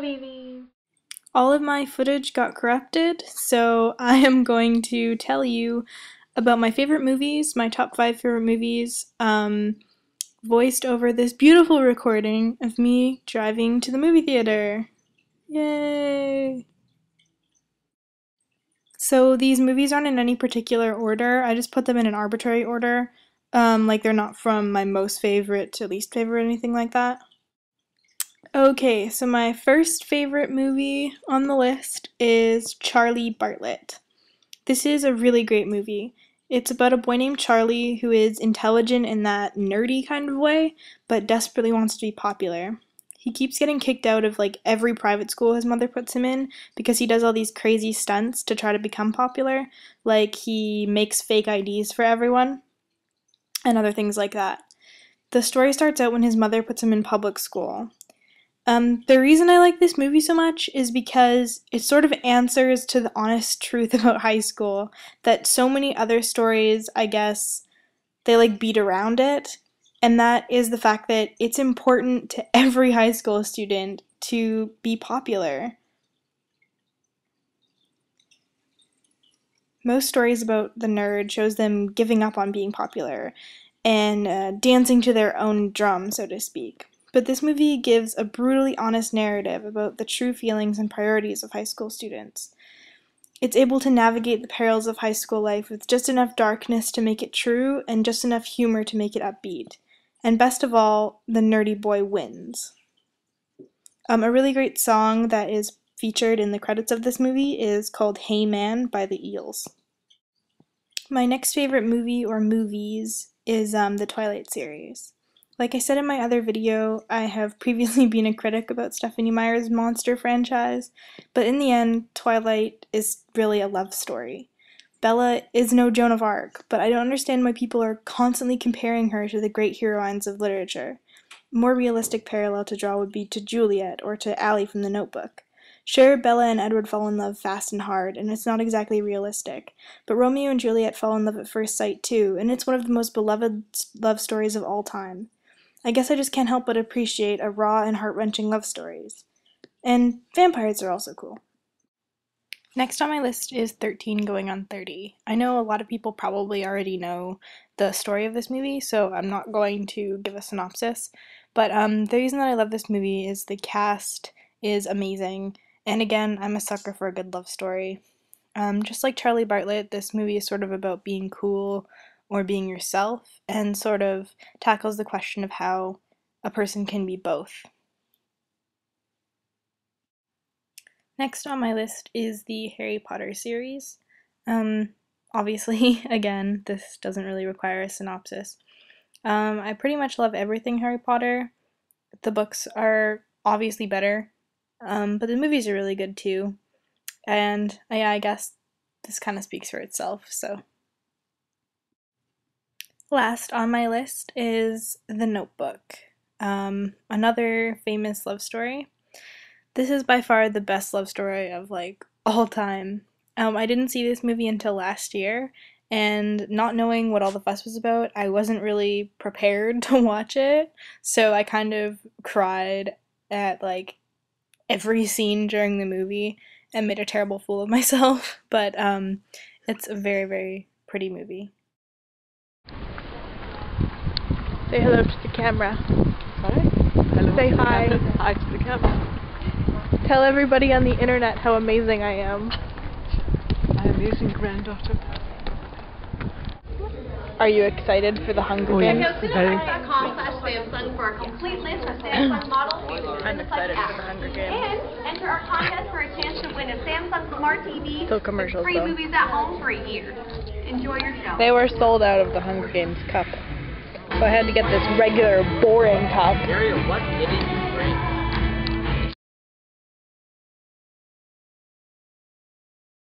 Vivi. All of my footage got corrupted, so I am going to tell you about my favorite movies, my top 5 favorite movies, voiced over this beautiful recording of me driving to the movie theater. Yay! So these movies aren't in any particular order, I just put them in an arbitrary order, like they're not from my most favorite to least favorite or anything like that. Okay, so my first favorite movie on the list is Charlie Bartlett. This is a really great movie. It's about a boy named Charlie who is intelligent in that nerdy kind of way, but desperately wants to be popular. He keeps getting kicked out of like every private school his mother puts him in because he does all these crazy stunts to try to become popular. Like he makes fake IDs for everyone and other things like that. The story starts out when his mother puts him in public school. The reason I like this movie so much is because it sort of answers to the honest truth about high school that so many other stories, I guess, they like beat around it, and that is the fact that it's important to every high school student to be popular. Most stories about the nerd shows them giving up on being popular and dancing to their own drum, so to speak. But this movie gives a brutally honest narrative about the true feelings and priorities of high school students. It's able to navigate the perils of high school life with just enough darkness to make it true and just enough humor to make it upbeat. And best of all, the nerdy boy wins. A really great song that is featured in the credits of this movie is called Hey Man by the Eels. My next favorite movie or movies is the Twilight series. Like I said in my other video, I have previously been a critic about Stephenie Meyer's monster franchise, but in the end, Twilight is really a love story. Bella is no Joan of Arc, but I don't understand why people are constantly comparing her to the great heroines of literature. A more realistic parallel to draw would be to Juliet or to Allie from The Notebook. Sure, Bella and Edward fall in love fast and hard, and it's not exactly realistic, but Romeo and Juliet fall in love at first sight too, and it's one of the most beloved love stories of all time. I guess I just can't help but appreciate a raw and heart-wrenching love stories. And vampires are also cool. Next on my list is 13 Going on 30. I know a lot of people probably already know the story of this movie, so I'm not going to give a synopsis. But the reason that I love this movie is the cast is amazing. And again, I'm a sucker for a good love story. Just like Charlie Bartlett, this movie is sort of about being cool or being yourself, and sort of tackles the question of how a person can be both. Next on my list is the Harry Potter series. Obviously, again, this doesn't really require a synopsis. I pretty much love everything Harry Potter. The books are obviously better, but the movies are really good too. And yeah, I guess this kind of speaks for itself, so. Last on my list is The Notebook, another famous love story. This is by far the best love story of like all time. I didn't see this movie until last year, and not knowing what all the fuss was about, I wasn't really prepared to watch it, so I kind of cried at like every scene during the movie and made a terrible fool of myself, but it's a very, very pretty movie. Say hello to the camera. Sorry? Hello. Say hi. Hi to the camera. Tell everybody on the internet how amazing I am. My amazing granddaughter. Are you excited for the Hunger Games? Samsung for a complete list of Samsung models. I'm excited for the Hunger Games. And enter our contest for a chance to win a Samsung Smart TV Still commercials, free though. movies at home for a year. Enjoy your show. They were sold out of the Hunger Games cup, so I had to get this regular, boring cup. What did you bring?